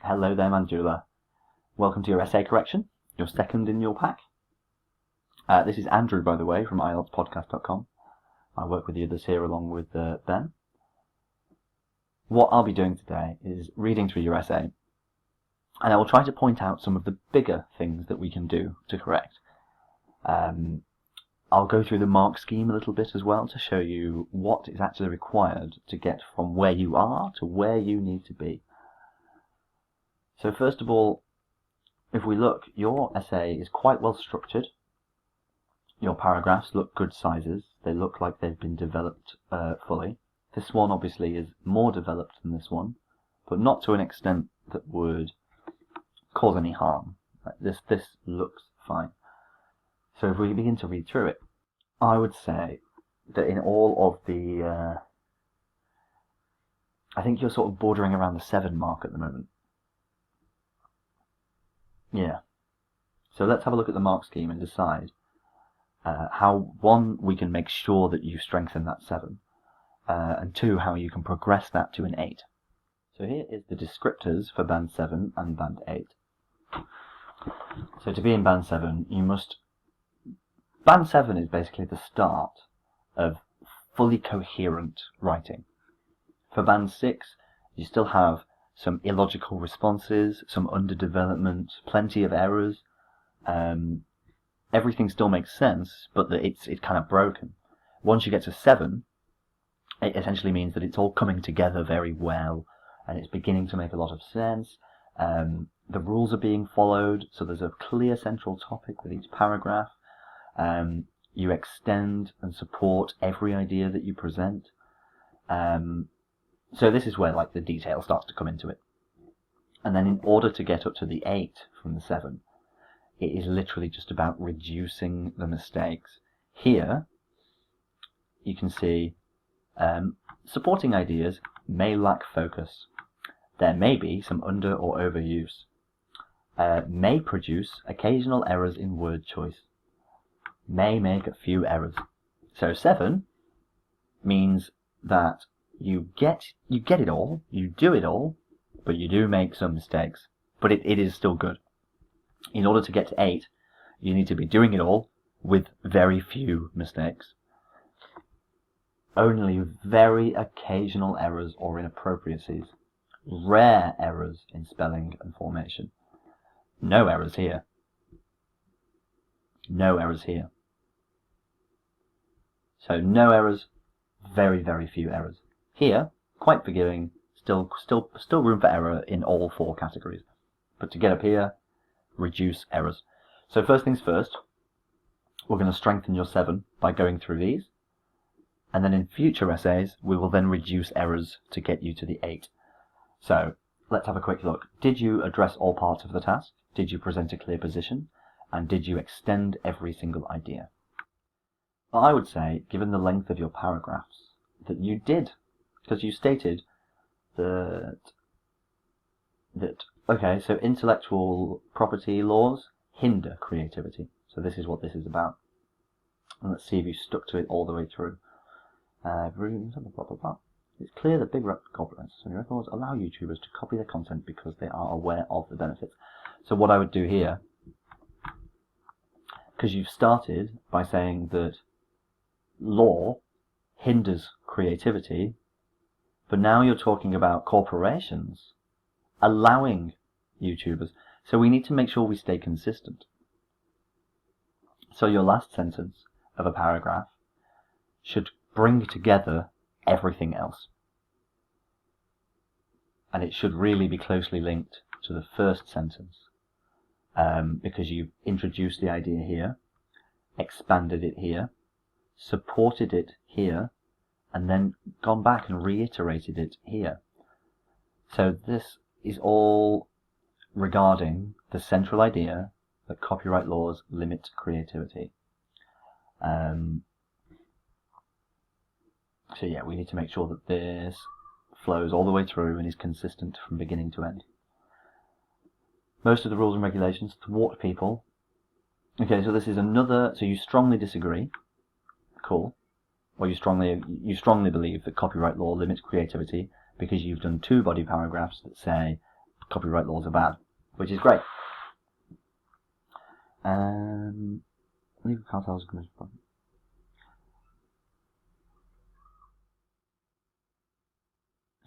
Hello there, Manjula. Welcome to your essay correction, your second in your pack. This is Andrew, by the way, from IELTSpodcast.com. I work with the others here along with Ben. What I'll be doing today is reading through your essay, and I will try to point out some of the bigger things that we can do to correct. I'll go through the mark scheme a little bit as well to show you what is actually required to get from where you are to where you need to be. So first of all, if we look, your essay is quite well structured. Your paragraphs look good sizes. They look like they've been developed fully. This one obviously is more developed than this one, but not to an extent that would cause any harm. This looks fine. So if we begin to read through it, I would say that in all of the, I think you're sort of bordering around the 7 mark at the moment. Yeah. So let's have a look at the mark scheme and decide how, 1, we can make sure that you strengthen that 7, and 2, how you can progress that to an 8. So here is the descriptors for Band 7 and Band 8. So to be in Band 7, you must... Band 7 is basically the start of fully coherent writing. For Band 6, you still have some illogical responses, some underdevelopment, plenty of errors. Everything still makes sense, but it's kind of broken. Once you get to 7, it essentially means that it's all coming together very well, and it's beginning to make a lot of sense. The rules are being followed, so there's a clear central topic with each paragraph. You extend and support every idea that you present. So this is where like the detail starts to come into it. And then in order to get up to the 8 from the 7, it is literally just about reducing the mistakes. Here, you can see supporting ideas may lack focus. There may be some under or overuse. May produce occasional errors in word choice. May make a few errors. So 7 means that you get it all, you do it all, but you do make some mistakes. But it is still good. In order to get to 8, you need to be doing it all with very few mistakes. Only very occasional errors or inappropriacies. Rare errors in spelling and formation. No errors here. No errors here. So no errors, very, very few errors. Here, quite forgiving, still room for error in all 4 categories. But to get up here, reduce errors. So first things first, we're going to strengthen your 7 by going through these. And then in future essays, we will then reduce errors to get you to the 8. So let's have a quick look. Did you address all parts of the task? Did you present a clear position? And did you extend every single idea? Well, I would say, given the length of your paragraphs, that you did, because you stated that okay, so intellectual property laws hinder creativity. So this is what this is about. And let's see if you stuck to it all the way through. It's clear that big records and records allow YouTubers to copy their content because they are aware of the benefits. So what I would do here, because you've started by saying that law hinders creativity, but now you're talking about corporations allowing YouTubers. So we need to make sure we stay consistent. So your last sentence of a paragraph should bring together everything else. And it should really be closely linked to the first sentence, because you've introduced the idea here, expanded it here, supported it here, and then gone back and reiterated it here. So this is all regarding the central idea that copyright laws limit creativity. So yeah, we need to make sure that this flows all the way through and is consistent from beginning to end. Most of the rules and regulations thwart people. Okay, so this is another, so you strongly disagree. Cool. Or you strongly believe that copyright law limits creativity because you've done 2 body paragraphs that say copyright laws are bad, which is great. Legal cartels.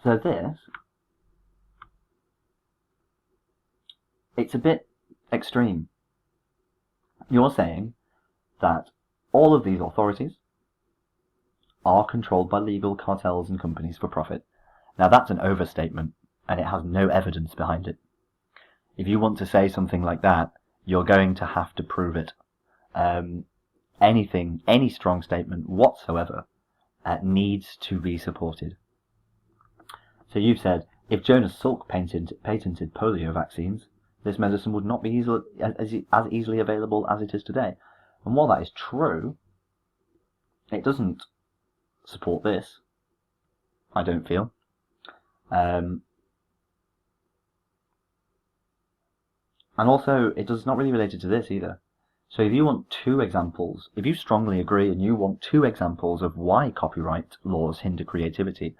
So this, it's a bit extreme. You're saying that all of these authorities are controlled by legal cartels and companies for profit. Now that's an overstatement, and it has no evidence behind it. If you want to say something like that, you're going to have to prove it. Any strong statement whatsoever needs to be supported. So you've said, if Jonas Salk patented polio vaccines, this medicine would not be as easily available as it is today. And while that is true, it doesn't support this, I don't feel. And also, it's not really related to this either. So if you want two examples, if you strongly agree and you want two examples of why copyright laws hinder creativity,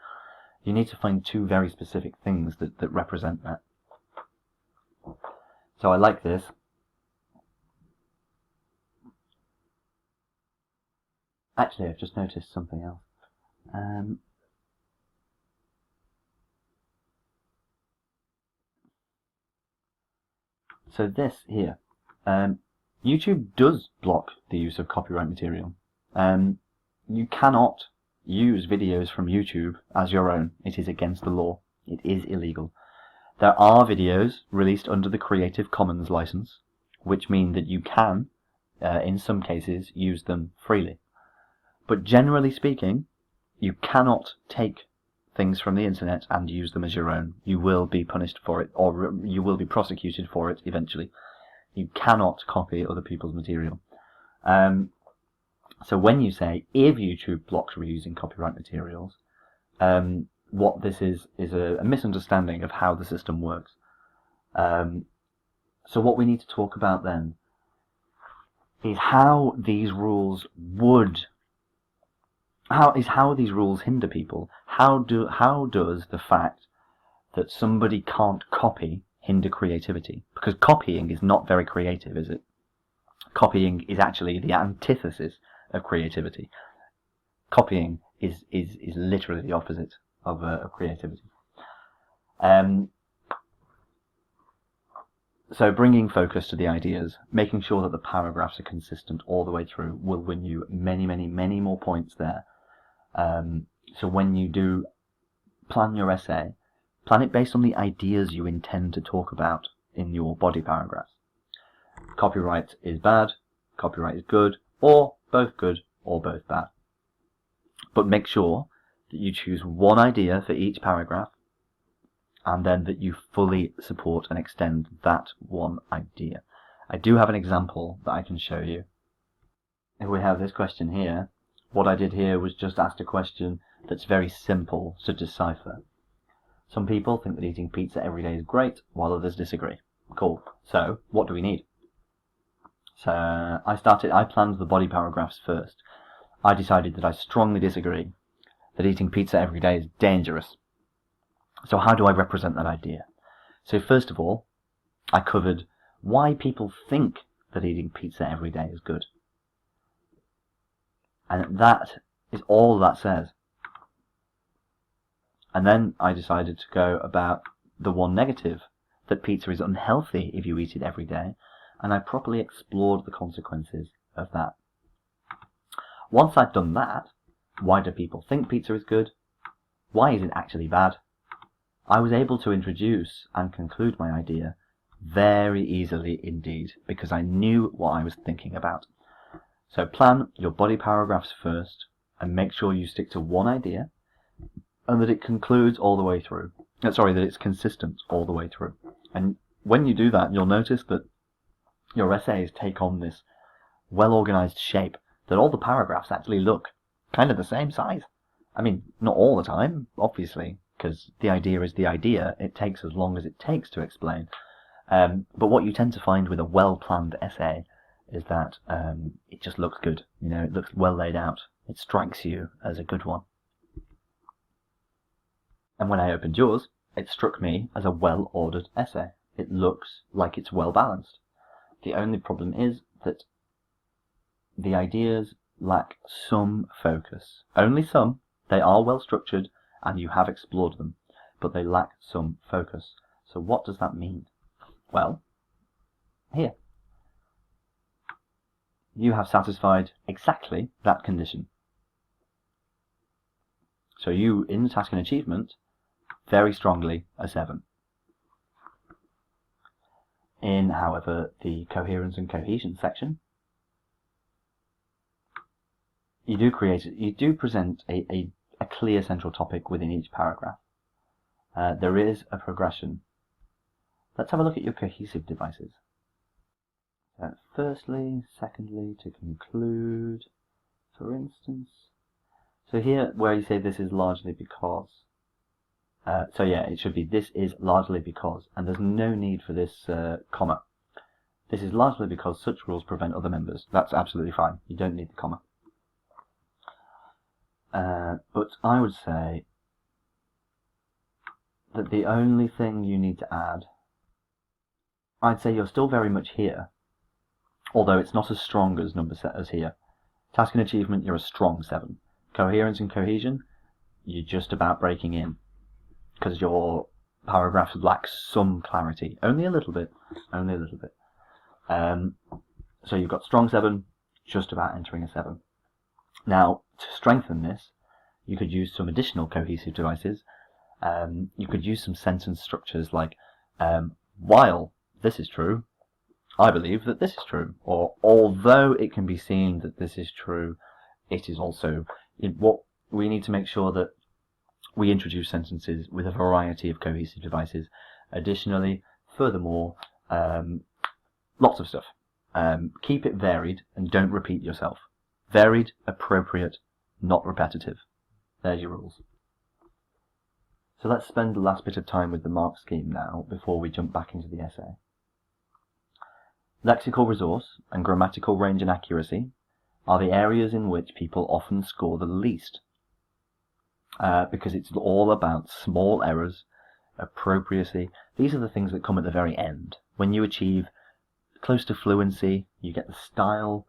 you need to find two very specific things that represent that. So I like this. Actually, I've just noticed something else. So this here, YouTube does block the use of copyright material. You cannot use videos from YouTube as your own. It is against the law. It is illegal. There are videos released under the Creative Commons license, which mean that you can, in some cases, use them freely. But generally speaking, you cannot take things from the internet and use them as your own. You will be punished for it, or you will be prosecuted for it eventually. You cannot copy other people's material. So when you say, if YouTube blocks reusing copyright materials, what this is a misunderstanding of how the system works. So what we need to talk about then is how these rules hinder people. How does the fact that somebody can't copy hinder creativity? Because copying is not very creative, is it? Copying is actually the antithesis of creativity. Copying is literally the opposite of creativity. So bringing focus to the ideas, making sure that the paragraphs are consistent all the way through, will win you many, many, many more points there. So when you do plan your essay, plan it based on the ideas you intend to talk about in your body paragraphs. Copyright is bad, copyright is good, or both bad. But make sure that you choose one idea for each paragraph, and then that you fully support and extend that one idea. I do have an example that I can show you. If we have this question here, what I did here was just ask a question that's very simple to decipher. Some people think that eating pizza every day is great, while others disagree. Cool. So, what do we need? So, I planned the body paragraphs first. I decided that I strongly disagree, that eating pizza every day is dangerous. So how do I represent that idea? So first of all, I covered why people think that eating pizza every day is good. And that is all that says. And then I decided to go about the one negative, that pizza is unhealthy if you eat it every day, and I properly explored the consequences of that. Once I'd done that, why do people think pizza is good? Why is it actually bad? I was able to introduce and conclude my idea very easily indeed, because I knew what I was thinking about. So plan your body paragraphs first, and make sure you stick to one idea, and that it concludes all the way through. That it's consistent all the way through. And when you do that, you'll notice that your essays take on this well-organized shape, that all the paragraphs actually look kind of the same size. I mean, not all the time, obviously, because the idea is the idea. It takes as long as it takes to explain. But what you tend to find with a well-planned essay is that it just looks good. You know, it looks well laid out. It strikes you as a good one. And when I opened yours, it struck me as a well-ordered essay. It looks like it's well-balanced. The only problem is that the ideas lack some focus. Only some. They are well-structured, and you have explored them, but they lack some focus. So what does that mean? Well, here. You have satisfied exactly that condition. So you, in task and achievement, very strongly a 7. In, however, the coherence and cohesion section, you do present a clear central topic within each paragraph. There is a progression. Let's have a look at your cohesive devices. Firstly, secondly, to conclude, for instance. So here, where you say this is largely because. So yeah, it should be this is largely because, and there's no need for this comma. This is largely because such rules prevent other members. That's absolutely fine. You don't need the comma. But I would say that the only thing you need to add, I'd say you're still very much here, although it's not as strong as number set as here. Task and achievement, you're a strong 7. Coherence and cohesion, you're just about breaking in, because your paragraphs lack some clarity. Only a little bit. Only a little bit. So you've got strong 7, just about entering a 7. Now, to strengthen this, you could use some additional cohesive devices. You could use some sentence structures like, while this is true, I believe that this is true. Or, although it can be seen that this is true, it is also... What we need to make sure that we introduce sentences with a variety of cohesive devices. Additionally, furthermore, lots of stuff. Keep it varied and don't repeat yourself. Varied, appropriate, not repetitive. There's your rules. So let's spend the last bit of time with the mark scheme now before we jump back into the essay. Lexical resource and grammatical range and accuracy are the areas in which people often score the least, because it's all about small errors, appropriacy. These are the things that come at the very end. When you achieve close to fluency, you get the style,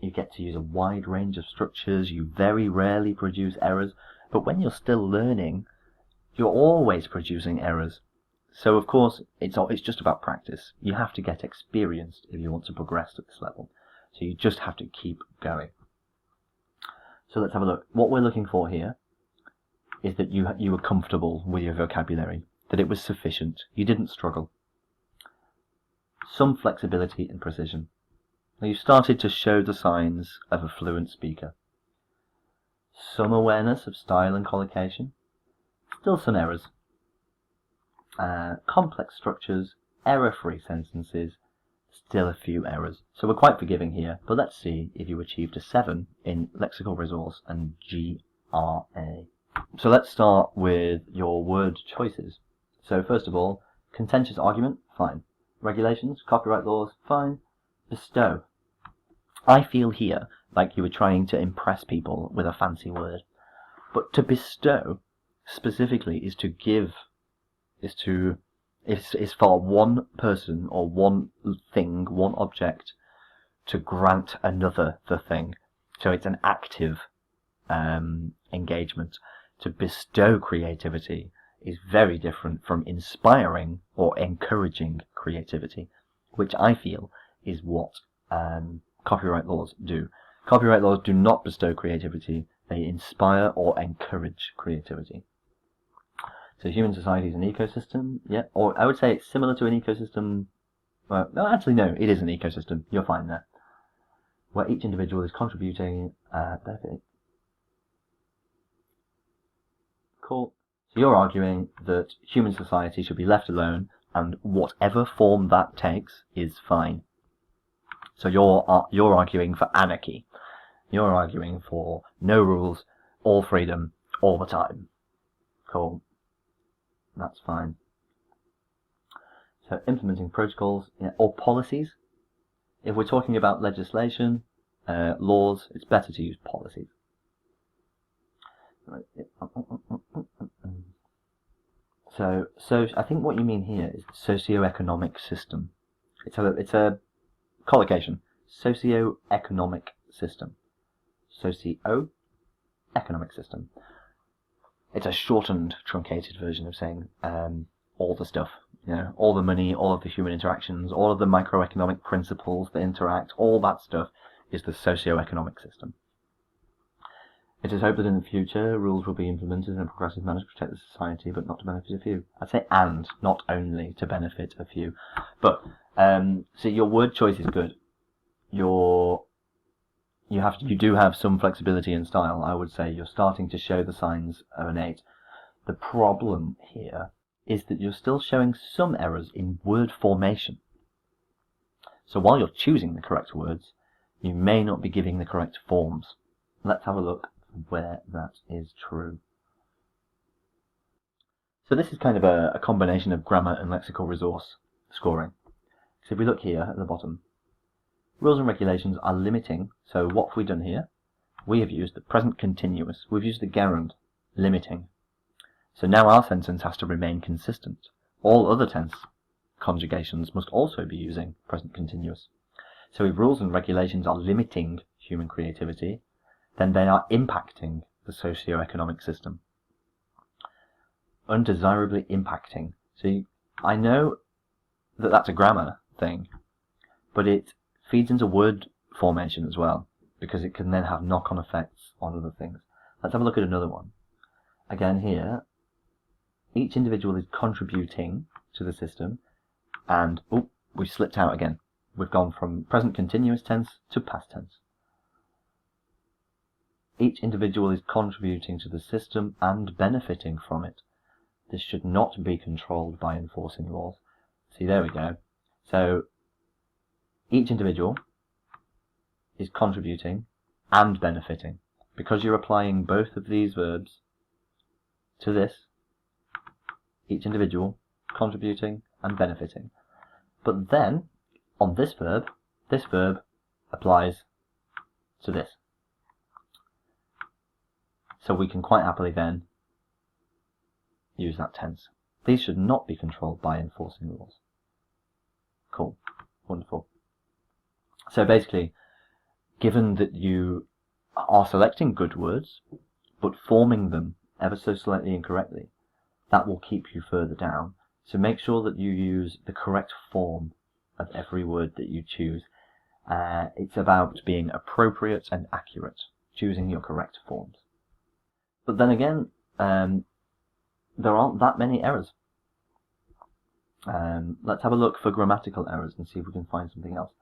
you get to use a wide range of structures, you very rarely produce errors, but when you're still learning, you're always producing errors. So of course, it's just about practice. You have to get experienced if you want to progress to this level. So you just have to keep going. So let's have a look. What we're looking for here is that you were comfortable with your vocabulary, that it was sufficient, you didn't struggle. Some flexibility and precision. Now you started to show the signs of a fluent speaker. Some awareness of style and collocation. Still some errors. Complex structures, error-free sentences, still a few errors. So we're quite forgiving here, but let's see if you achieved a 7 in lexical resource and GRA. So let's start with your word choices. So first of all, contentious argument, fine. Regulations, copyright laws, fine. Bestow. I feel here like you were trying to impress people with a fancy word. But to bestow specifically is to give, is for one person or one thing, one object, to grant another the thing. So it's an active engagement. To bestow creativity is very different from inspiring or encouraging creativity, which I feel is what copyright laws do. Copyright laws do not bestow creativity, they inspire or encourage creativity. So human society is an ecosystem, yeah, or I would say it's similar to an ecosystem. Well, no, actually no, it is an ecosystem, you're fine there. Where each individual is contributing benefit. Cool. So you're arguing that human society should be left alone, and whatever form that takes is fine. So you're arguing for anarchy. You're arguing for no rules, all freedom, all the time. Cool. That's fine. So implementing protocols, yeah, or policies. If we're talking about legislation, laws, it's better to use policies. Right. So I think what you mean here is socio-economic system. It's a collocation. Socio-economic system. Socio-economic system. It's a shortened, truncated version of saying all the stuff. You know, all the money, all of the human interactions, all of the microeconomic principles that interact, all that stuff is the socio-economic system. It is hoped that in the future rules will be implemented in a progressive manner to protect the society, but not to benefit a few. I'd say and, not only to benefit a few. But so your word choice is good. You do have some flexibility in style. I would say you're starting to show the signs of an 8. The problem here is that you're still showing some errors in word formation. So while you're choosing the correct words, you may not be giving the correct forms. Let's have a look where that is true. So this is kind of a combination of grammar and lexical resource scoring. So if we look here at the bottom, rules and regulations are limiting. So what have we done here? We have used the present continuous. We've used the gerund, limiting. So now our sentence has to remain consistent. All other tense conjugations must also be using present continuous. So if rules and regulations are limiting human creativity, then they are impacting the socio-economic system. Undesirably impacting. So I know that that's a grammar thing, but it feeds into word formation as well, because it can then have knock-on effects on other things. Let's have a look at another one. Again here, each individual is contributing to the system, and we've slipped out again. We've gone from present continuous tense to past tense. Each individual is contributing to the system and benefiting from it. This should not be controlled by enforcing laws. See, there we go. So each individual is contributing and benefiting. Because you're applying both of these verbs to this, each individual contributing and benefiting. But then, on this verb applies to this. So we can quite happily then use that tense. These should not be controlled by enforcing laws. Cool. Wonderful. So basically, given that you are selecting good words, but forming them ever so slightly incorrectly, that will keep you further down. So make sure that you use the correct form of every word that you choose. It's about being appropriate and accurate, choosing your correct forms. But then again, there aren't that many errors. Let's have a look for grammatical errors and see if we can find something else.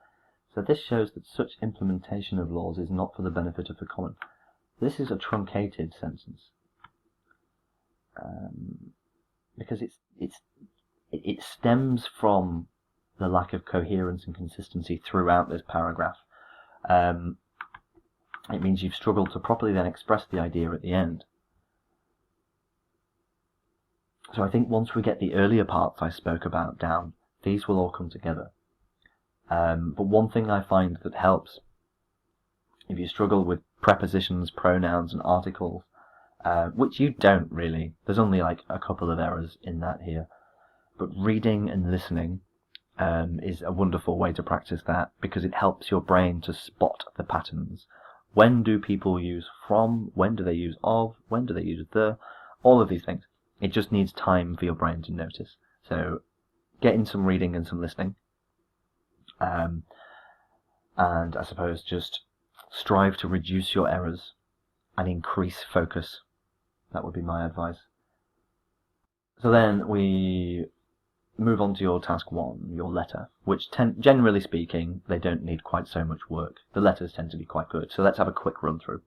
So this shows that such implementation of laws is not for the benefit of the common. This is a truncated sentence. Because it stems from the lack of coherence and consistency throughout this paragraph. It means you've struggled to properly then express the idea at the end. So I think once we get the earlier parts I spoke about down, these will all come together. But one thing I find that helps, if you struggle with prepositions, pronouns and articles, which you don't really, there's only like a couple of errors in that here, but reading and listening is a wonderful way to practice that, because it helps your brain to spot the patterns. When do people use from? When do they use of? When do they use the? All of these things. It just needs time for your brain to notice. So get in some reading and some listening. And I suppose just strive to reduce your errors and increase focus. That would be my advice. So then we move on to your task 1, your letter, which generally speaking, they don't need quite so much work. The letters tend to be quite good. So let's have a quick run through.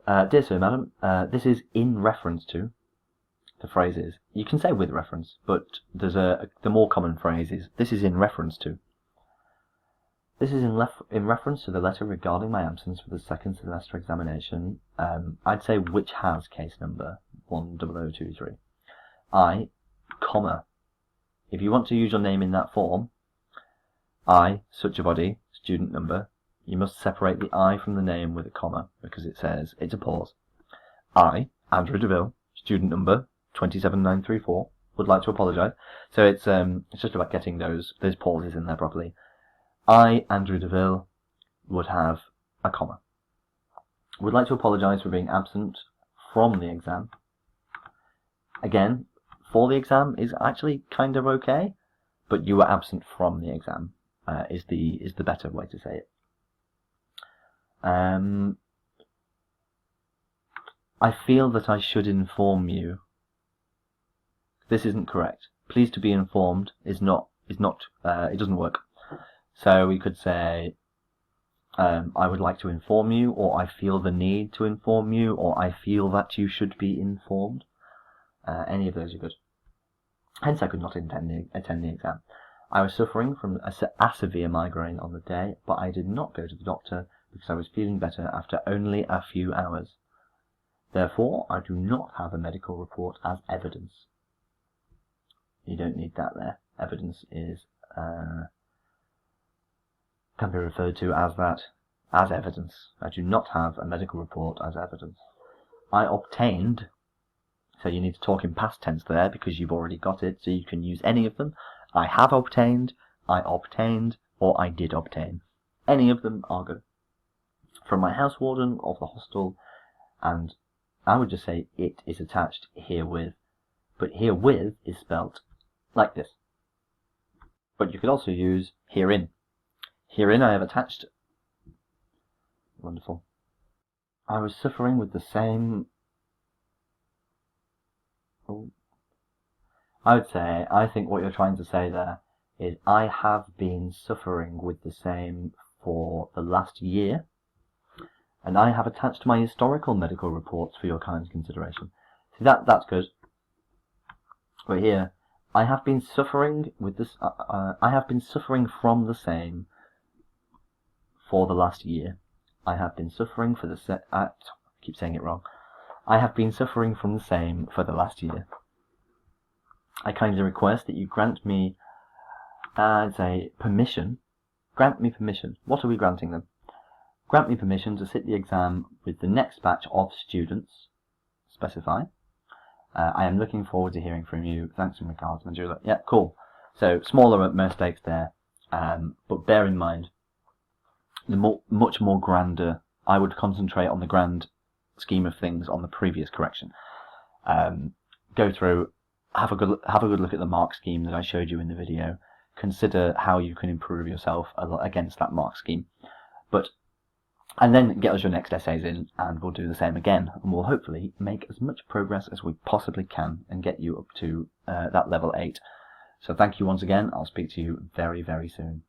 Dear Sir, Madam, this is in reference to, the phrase is, you can say with reference, but there's the more common phrase is, this is in reference to. This is in reference to the letter regarding my absence for the second semester examination. I'd say which has case number 10023. I, comma. If you want to use your name in that form, I, such a body, student number, you must separate the I from the name with a comma, because it says, it's a pause. I, Andrew DeVille, student number 27934 would like to apologise. So it's just about getting those pauses in there properly. I, Andrew DeVille, would have a comma. Would like to apologise for being absent from the exam. Again, for the exam is actually kind of okay, but you were absent from the exam is the better way to say it. I feel that I should inform you. This isn't correct. Pleased to be informed is not. It doesn't work. So we could say, I would like to inform you, or I feel the need to inform you, or I feel that you should be informed. Any of those are good. Hence, I could not attend the exam. I was suffering from a severe migraine on the day, but I did not go to the doctor because I was feeling better after only a few hours. Therefore, I do not have a medical report as evidence. You don't need that there. Evidence is can be referred to as that, as evidence. I do not have a medical report as evidence. I obtained, so you need to talk in past tense there because you've already got it, so you can use any of them. I have obtained, I obtained, or I did obtain. Any of them are good. From my house warden of the hostel, and I would just say it is attached herewith. But herewith is spelt like this. But you could also use herein. Herein I have attached. Wonderful. I was suffering with the same. I would say, I think what you're trying to say there is I have been suffering with the same for the last year, and I have attached my historical medical reports for your kind consideration. See, that's good. But here, I have been suffering with this. I have been suffering from the same for the last year. I have been suffering for the I keep saying it wrong. I have been suffering from the same for the last year. I kindly request that you grant me, say, permission. Grant me permission. What are we granting them? Grant me permission to sit the exam with the next batch of students. Specify. I am looking forward to hearing from you. Thanks and regards, Manjula. Yeah, cool. So, smaller mistakes there. But bear in mind, the much more grander, I would concentrate on the grand scheme of things on the previous correction. Go through, have a good look at the mark scheme that I showed you in the video. Consider how you can improve yourself against that mark scheme. And then get us your next essays in, and we'll do the same again, and we'll hopefully make as much progress as we possibly can and get you up to that level 8. So thank you once again. I'll speak to you very, very soon.